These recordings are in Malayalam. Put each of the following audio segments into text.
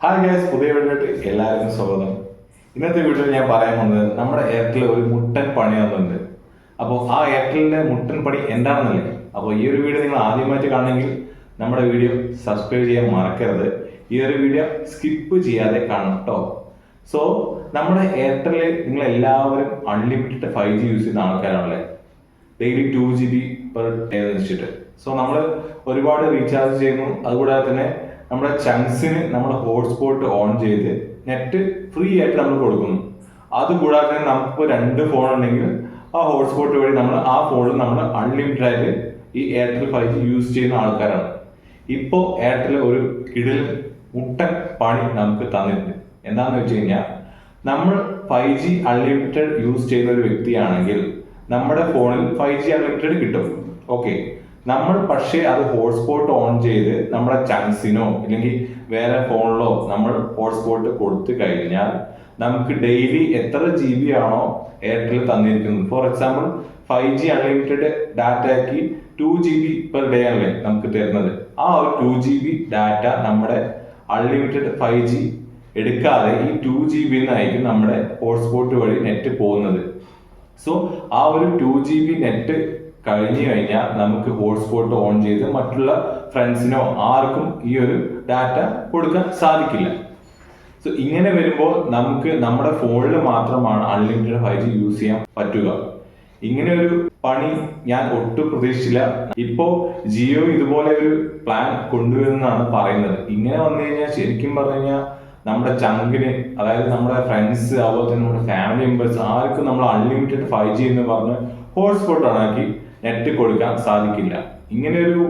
ഹായ് ഗൈസ്, പുതിയ വീഡിയോയിലേക്ക് എല്ലാവർക്കും സ്വാഗതം. ഇന്നത്തെ വീഡിയോയിൽ ഞാൻ പറയാൻ വന്നത് നമ്മുടെ എയർടെൽ ഒരു മുട്ടൻ പണി വന്നിട്ടുണ്ട്. അപ്പോൾ ആ എയർടെലിന്റെ മുട്ടൻ പണി എന്താണെന്നല്ലേ. അപ്പോൾ ഈ ഒരു വീഡിയോ നിങ്ങൾ ആദ്യമായിട്ട് കാണണമെങ്കിൽ നമ്മുടെ വീഡിയോ സബ്സ്ക്രൈബ് ചെയ്യാൻ മറക്കരുത്. ഈ ഒരു വീഡിയോ സ്കിപ്പ് ചെയ്യാതെ കാണണം കേട്ടോ. സോ നമ്മുടെ എയർടെലിൽ നിങ്ങൾ എല്ലാവരും അൺലിമിറ്റഡ് 5G യൂസ് ചെയ്യുന്ന ആൾക്കാരാണല്ലേ. ഡെയിലി 2 GB പെർ ഡേ വെച്ചിട്ട്. സോ നമ്മൾ ഒരുപാട് റീചാർജ് ചെയ്യുന്നു. അതുകൂടാതെ തന്നെ നമ്മുടെ ചങ്സിന് നമ്മൾ ഹോട്ട്സ്പോട്ട് ഓൺ ചെയ്ത് നെറ്റ് ഫ്രീ ആയിട്ട് നമ്മൾ കൊടുക്കുന്നു. അതുകൂടാതെ തന്നെ നമുക്ക് 2 ഫോൺ ഉണ്ടെങ്കിൽ ആ ഹോട്ട്സ്പോട്ട് വഴി നമ്മൾ ആ ഫോണിൽ നമ്മൾ അൺലിമിറ്റഡ് ആയിട്ട് ഈ എയർടെൽ 5G യൂസ് ചെയ്യുന്ന ആൾക്കാരാണ്. ഇപ്പോൾ എയർടെൽ ഒരു കിടിൽ മുട്ടൻ പണി നമുക്ക് തന്നിട്ടുണ്ട്. എന്താണെന്ന് വെച്ച് കഴിഞ്ഞാൽ, നമ്മൾ 5G അൺലിമിറ്റഡ് യൂസ് ചെയ്യുന്ന ഒരു വ്യക്തിയാണെങ്കിൽ നമ്മുടെ ഫോണിൽ 5G അൺലിമിറ്റഡ് കിട്ടും. ഓക്കെ, നമ്മൾ പക്ഷേ അത് ഹോട്ട്സ്പോട്ട് ഓൺ ചെയ്ത് നമ്മുടെ ചങ്സിനോ അല്ലെങ്കിൽ വേറെ ഫോണിലോ നമ്മൾ ഹോട്ട്സ്പോട്ട് കൊടുത്തു കഴിഞ്ഞാൽ നമുക്ക് ഡെയിലി എത്ര GB ആണോ എയർടെൽ തന്നിരിക്കുന്നത്. ഫോർ എക്സാമ്പിൾ 5G അൺലിമിറ്റഡ് ഡാറ്റയ്ക്ക് 2 GB പെർ ഡേ അല്ലേ നമുക്ക് തരുന്നത്. ആ ഒരു 2 GB ഡാറ്റ നമ്മുടെ അൺലിമിറ്റഡ് 5G എടുക്കാതെ ഈ 2 GB എന്നായിരിക്കും നമ്മുടെ ഹോട്ട്സ്പോട്ട് വഴി നെറ്റ് പോകുന്നത്. സോ ആ ഒരു 2 GB നെറ്റ് കഴിഞ്ഞു കഴിഞ്ഞാൽ നമുക്ക് ഹോട്ട്സ്പോട്ട് ഓൺ ചെയ്ത് മറ്റുള്ള ഫ്രണ്ട്സിനോ ആർക്കും ഈ ഒരു ഡാറ്റ കൊടുക്കാൻ സാധിക്കില്ല. സോ ഇങ്ങനെ വരുമ്പോൾ നമുക്ക് നമ്മുടെ ഫോണിൽ മാത്രമാണ് അൺലിമിറ്റഡ് 5G യൂസ് ചെയ്യാൻ പറ്റുക. ഇങ്ങനെ ഒരു പണി ഞാൻ ഒട്ടും പ്രതീക്ഷിച്ചില്ല. ഇപ്പോ ജിയോ ഇതുപോലെ ഒരു പ്ലാൻ കൊണ്ടുവരുന്നതാണ് പറയുന്നത്. ഇങ്ങനെ വന്നു കഴിഞ്ഞാൽ ശരിക്കും പറഞ്ഞു കഴിഞ്ഞാൽ നമ്മുടെ ചങ്കിന്, അതായത് നമ്മുടെ ഫ്രണ്ട്സ്, അതുപോലെ തന്നെ നമ്മുടെ ഫാമിലി മെമ്പേഴ്സ് ആർക്കും നമ്മൾ അൺലിമിറ്റഡ് 5G എന്ന് പറഞ്ഞ് ഹോട്ട്സ്പോട്ട് ഓണാക്കി നെറ്റ് കൊടുക്കാൻ സാധിക്കില്ല. ഇങ്ങനെ ഒരു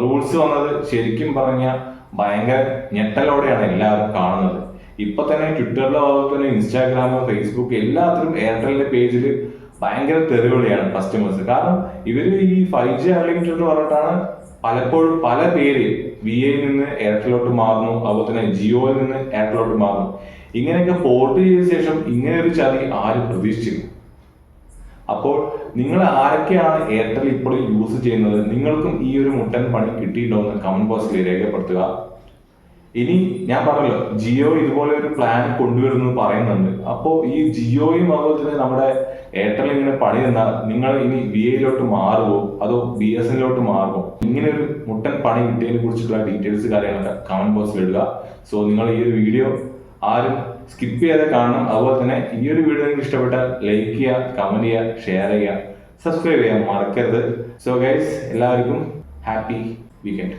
റൂൾസ് വന്നത് ശരിക്കും പറഞ്ഞാൽ ഭയങ്കര ഞെട്ടലോടെയാണ് എല്ലാവരും കാണുന്നത്. ഇപ്പൊ തന്നെ ട്വിറ്ററിലോ അതുപോലെ തന്നെ ഇൻസ്റ്റാഗ്രാം, ഫേസ്ബുക്ക് എല്ലാത്തിലും എയർടെലിന്റെ പേജിൽ ഭയങ്കര തെറിവിളിയാണ് കസ്റ്റമേഴ്സ്. കാരണം ഇവര് ഈ 5G അൺലിമിറ്റഡ് എന്ന് പറഞ്ഞിട്ടാണ് പലപ്പോഴും പല പേര് VIയിൽ നിന്ന് എയർടെലോട്ട് മാറുന്നു, അതുപോലെ തന്നെ ജിയോയിൽ നിന്ന് എയർടെലോട്ട് മാറുന്നു. ഇങ്ങനെയൊക്കെ പോർട്ട് ചെയ്ത ശേഷം ഇങ്ങനെ ഒരു ചതി ആരും പ്രതീക്ഷിച്ചില്ല. അപ്പോൾ നിങ്ങൾ ആരൊക്കെയാണ് എയർടെൽ ഇപ്പോൾ യൂസ് ചെയ്യുന്നത്, നിങ്ങൾക്കും ഈ ഒരു മുട്ടൻ പണി കിട്ടിയിട്ടോ എന്ന് കമന്റ് ബോക്സിൽ രേഖപ്പെടുത്തുക. ഇനി ഞാൻ പറഞ്ഞല്ലോ, ജിയോ ഇതുപോലെ ഒരു പ്ലാൻ കൊണ്ടുവരുന്നു പറയുന്നുണ്ട്. അപ്പോൾ ഈ ജിയോയും അതുപോലെ തന്നെ നമ്മുടെ എയർടെൽ ഇങ്ങനെ പണി തന്നാൽ നിങ്ങൾ ഇനി VIയിലോട്ട് മാറുമോ അതോ BSNലോട്ട് മാറുമോ? ഇങ്ങനെ ഒരു മുട്ടൻ പണി കിട്ടിയതിനെ കുറിച്ചിട്ടുള്ള ഡീറ്റെയിൽസ് കാര്യങ്ങളൊക്കെ കമന്റ് ബോക്സിൽ ഇടുക. സോ നിങ്ങൾ ഈ ഒരു വീഡിയോ ആരും സ്കിപ്പ് ചെയ്യാതെ കാണണം. അതുപോലെ തന്നെ ഈ ഒരു വീഡിയോ നിങ്ങൾക്ക് ഇഷ്ടപ്പെട്ടാൽ ലൈക്ക് ചെയ്യുക, കമന്റ് ചെയ്യുക, ഷെയർ ചെയ്യുക, സബ്സ്ക്രൈബ് ചെയ്യാൻ മറക്കരുത്. സോ ഗൈസ്, എല്ലാവർക്കും ഹാപ്പി വീക്കെൻഡ്.